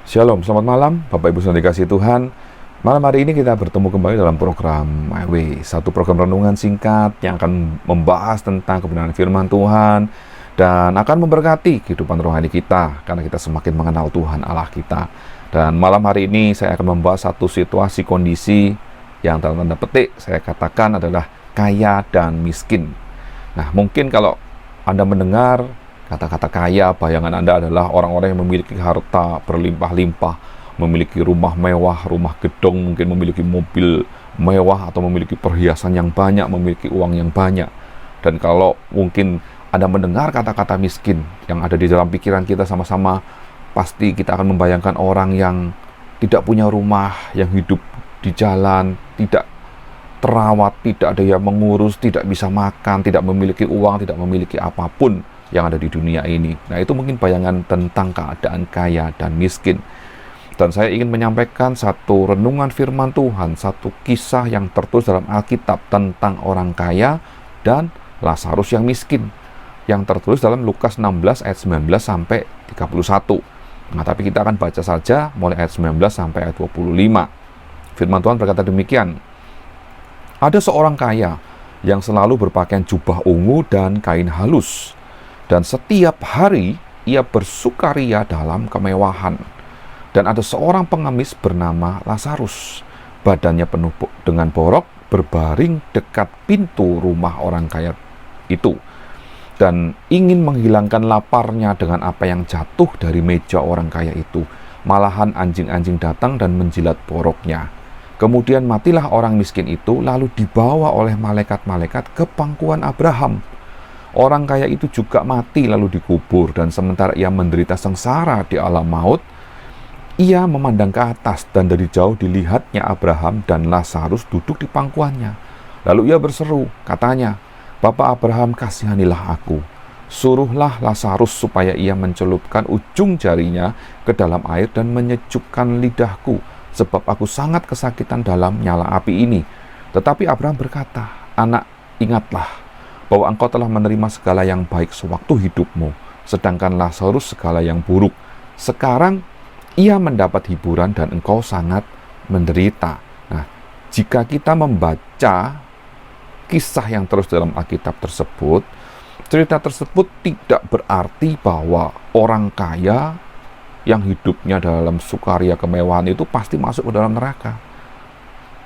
Shalom, selamat malam Bapak Ibu saudara dikasihi Tuhan. Malam hari ini kita bertemu kembali dalam program MyWay, satu program renungan singkat yang akan membahas tentang kebenaran firman Tuhan dan akan memberkati kehidupan rohani kita karena kita semakin mengenal Tuhan Allah kita. Dan malam hari ini saya akan membahas satu situasi kondisi yang dalam tanda petik saya katakan adalah kaya dan miskin. Nah, mungkin kalau Anda mendengar kata-kata kaya, bayangan Anda adalah orang-orang yang memiliki harta berlimpah-limpah, memiliki rumah mewah, rumah gedung, mungkin memiliki mobil mewah, atau memiliki perhiasan yang banyak, memiliki uang yang banyak. Dan kalau mungkin Anda mendengar kata-kata miskin yang ada di dalam pikiran kita sama-sama, pasti kita akan membayangkan orang yang tidak punya rumah, yang hidup di jalan, tidak terawat, tidak ada yang mengurus, tidak bisa makan, tidak memiliki uang, tidak memiliki apapun yang ada di dunia ini. Nah, itu mungkin bayangan tentang keadaan kaya dan miskin. Dan saya ingin menyampaikan satu renungan firman Tuhan, satu kisah yang tertulis dalam Alkitab tentang orang kaya dan Lazarus yang miskin, yang tertulis dalam Lukas 16 ayat 19 sampai 31. Nah, tapi kita akan baca saja mulai ayat 19 sampai ayat 25. Firman Tuhan berkata demikian. Ada seorang kaya yang selalu berpakaian jubah ungu dan kain halus, dan setiap hari ia bersukaria dalam kemewahan. Dan ada seorang pengemis bernama Lazarus, badannya penuh dengan borok, berbaring dekat pintu rumah orang kaya itu, dan ingin menghilangkan laparnya dengan apa yang jatuh dari meja orang kaya itu. Malahan anjing-anjing datang dan menjilat boroknya. Kemudian matilah orang miskin itu, lalu dibawa oleh malaikat-malaikat ke pangkuan Abraham. Orang kaya itu juga mati lalu dikubur, dan sementara ia menderita sengsara di alam maut, ia memandang ke atas, dan dari jauh dilihatnya Abraham dan Lazarus duduk di pangkuannya. Lalu ia berseru, katanya, "Bapak Abraham, kasihanilah aku. Suruhlah Lazarus supaya ia mencelupkan ujung jarinya ke dalam air dan menyejukkan lidahku, sebab aku sangat kesakitan dalam nyala api ini." Tetapi Abraham berkata, "Anak, ingatlah bahwa engkau telah menerima segala yang baik sewaktu hidupmu, sedangkan Lazarus segala yang buruk. Sekarang ia mendapat hiburan dan engkau sangat menderita." Nah, jika kita membaca kisah yang terus dalam Alkitab tersebut, cerita tersebut tidak berarti bahwa orang kaya yang hidupnya dalam sukaria kemewahan itu pasti masuk ke dalam neraka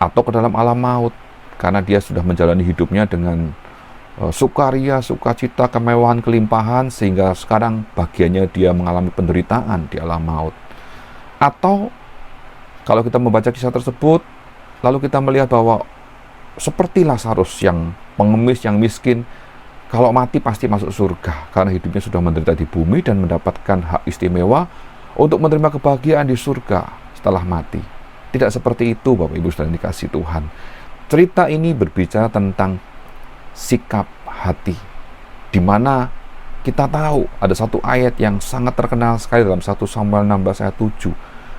atau ke dalam alam maut, karena dia sudah menjalani hidupnya dengan sukaria, sukacita, kemewahan, kelimpahan, sehingga sekarang bagiannya dia mengalami penderitaan di alam maut. Atau kalau kita membaca kisah tersebut, lalu kita melihat bahwa seperti Lazarus yang pengemis, yang miskin, kalau mati pasti masuk surga karena hidupnya sudah menderita di bumi dan mendapatkan hak istimewa untuk menerima kebahagiaan di surga setelah mati. Tidak seperti itu, Bapak Ibu saudara dikasihi Tuhan. Cerita ini berbicara tentang sikap hati, di mana kita tahu ada satu ayat yang sangat terkenal sekali dalam 1 Samuel 16 ayat 7,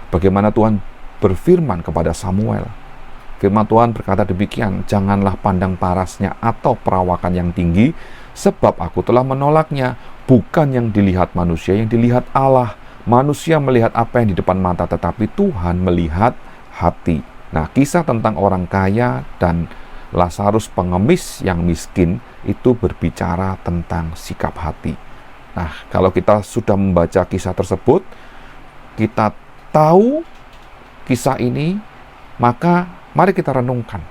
bagaimana Tuhan berfirman kepada Samuel. Firman Tuhan berkata demikian, "Janganlah pandang parasnya atau perawakan yang tinggi, sebab aku telah menolaknya. Bukan yang dilihat manusia, yang dilihat Allah. Manusia melihat apa yang di depan mata, tetapi Tuhan melihat hati." Nah, kisah tentang orang kaya dan Lazarus pengemis yang miskin itu berbicara tentang sikap hati. Nah, kalau kita sudah membaca kisah tersebut, kita tahu kisah ini, maka mari kita renungkan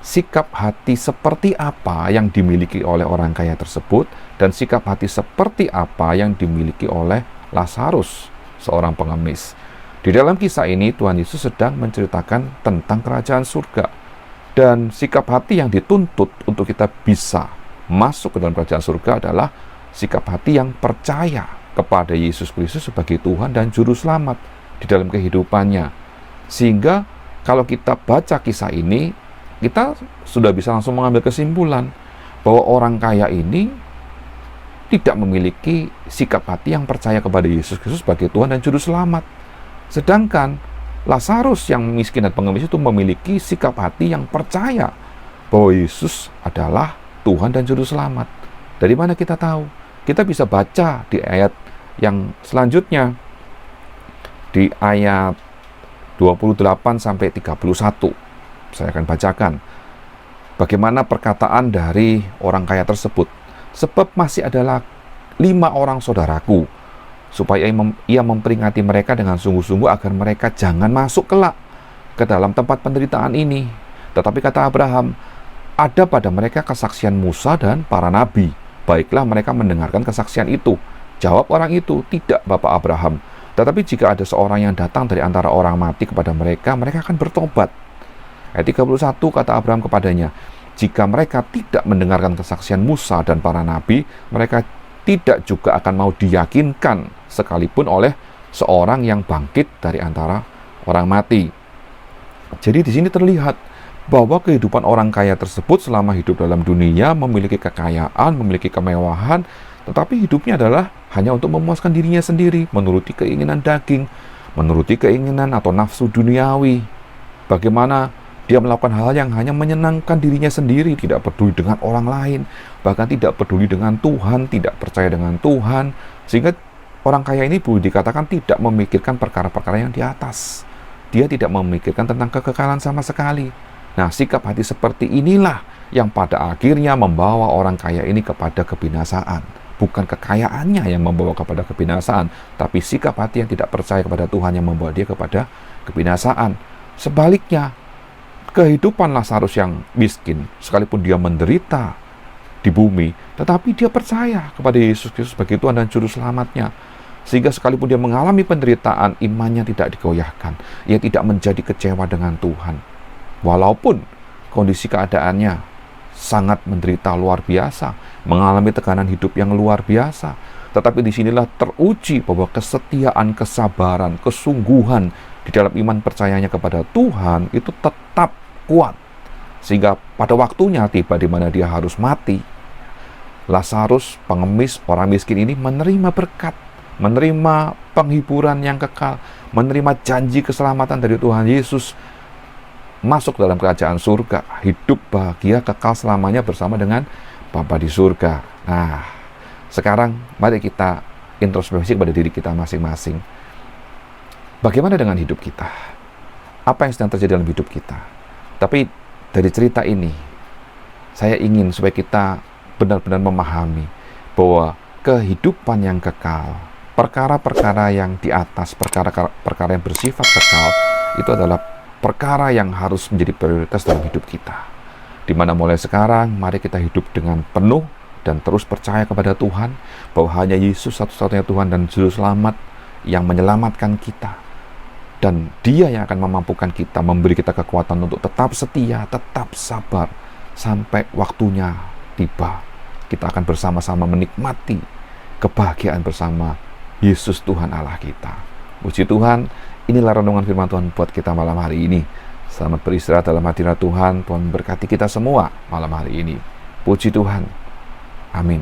sikap hati seperti apa yang dimiliki oleh orang kaya tersebut, dan sikap hati seperti apa yang dimiliki oleh Lazarus, seorang pengemis. Di dalam kisah ini Tuhan Yesus sedang menceritakan tentang kerajaan surga. Dan sikap hati yang dituntut untuk kita bisa masuk ke dalam kerajaan surga adalah sikap hati yang percaya kepada Yesus Kristus sebagai Tuhan dan Juru Selamat di dalam kehidupannya. Sehingga kalau kita baca kisah ini, kita sudah bisa langsung mengambil kesimpulan bahwa orang kaya ini tidak memiliki sikap hati yang percaya kepada Yesus Kristus sebagai Tuhan dan Juru Selamat. Sedangkan Lazarus yang miskin dan pengemis itu memiliki sikap hati yang percaya bahwa Yesus adalah Tuhan dan Juru Selamat. Dari mana kita tahu? Kita bisa baca di ayat yang selanjutnya. di ayat 28 sampai 31. Saya akan bacakan bagaimana perkataan dari orang kaya tersebut. Sebab masih adalah 5 orang saudaraku, supaya ia memperingati mereka dengan sungguh-sungguh agar mereka jangan masuk kelak ke dalam tempat penderitaan ini. Tetapi kata Abraham, ada pada mereka kesaksian Musa dan para nabi. Baiklah mereka mendengarkan kesaksian itu. Jawab orang itu, tidak Bapak Abraham. Tetapi jika ada seorang yang datang dari antara orang mati kepada mereka, mereka akan bertobat. Ayat 31 kata Abraham kepadanya, jika mereka tidak mendengarkan kesaksian Musa dan para nabi, mereka tidak juga akan mau diyakinkan sekalipun oleh seorang yang bangkit dari antara orang mati. Jadi di sini terlihat bahwa kehidupan orang kaya tersebut selama hidup dalam dunia memiliki kekayaan, memiliki kemewahan, tetapi hidupnya adalah hanya untuk memuaskan dirinya sendiri, menuruti keinginan daging, menuruti keinginan atau nafsu duniawi. Bagaimana dia melakukan hal yang hanya menyenangkan dirinya sendiri, tidak peduli dengan orang lain, bahkan tidak peduli dengan Tuhan, tidak percaya dengan Tuhan, sehingga orang kaya ini boleh dikatakan tidak memikirkan perkara-perkara yang di atas. Dia tidak memikirkan tentang kekekalan sama sekali. Nah, sikap hati seperti inilah yang pada akhirnya membawa orang kaya ini kepada kebinasaan. Bukan kekayaannya yang membawa kepada kebinasaan, tapi sikap hati yang tidak percaya kepada Tuhan yang membawa dia kepada kebinasaan. Sebaliknya, kehidupan Lazarus yang miskin, sekalipun dia menderita di bumi, tetapi dia percaya kepada Yesus Kristus sebagai Tuhan dan Juru Selamatnya. Sehingga sekalipun dia mengalami penderitaan, imannya tidak digoyahkan. Ia tidak menjadi kecewa dengan Tuhan. Walaupun kondisi keadaannya sangat menderita luar biasa, mengalami tekanan hidup yang luar biasa, tetapi disinilah teruji bahwa kesetiaan, kesabaran, kesungguhan di dalam iman percayanya kepada Tuhan itu tetap kuat. Sehingga pada waktunya tiba di mana dia harus mati, Lazarus, pengemis, orang miskin ini menerima berkat, menerima penghiburan yang kekal, menerima janji keselamatan dari Tuhan Yesus, masuk dalam kerajaan surga, hidup bahagia kekal selamanya bersama dengan Bapa di surga. Nah, sekarang mari kita introspeksi kepada diri kita masing-masing. Bagaimana dengan hidup kita? Apa yang sedang terjadi dalam hidup kita? Tapi dari cerita ini, saya ingin supaya kita benar-benar memahami bahwa kehidupan yang kekal, perkara-perkara yang di atas, perkara yang bersifat kekal, itu adalah perkara yang harus menjadi prioritas dalam hidup kita. Di mana mulai sekarang, mari kita hidup dengan penuh dan terus percaya kepada Tuhan, bahwa hanya Yesus satu-satunya Tuhan dan Juru Selamat yang menyelamatkan kita. Dan Dia yang akan memampukan kita, memberi kita kekuatan untuk tetap setia, tetap sabar, sampai waktunya tiba. Kita akan bersama-sama menikmati kebahagiaan bersama Yesus Tuhan Allah kita. Puji Tuhan, inilah renungan firman Tuhan buat kita malam hari ini. Selamat beristirahat dalam hadirat Tuhan. Tuhan memberkati kita semua malam hari ini. Puji Tuhan. Amin.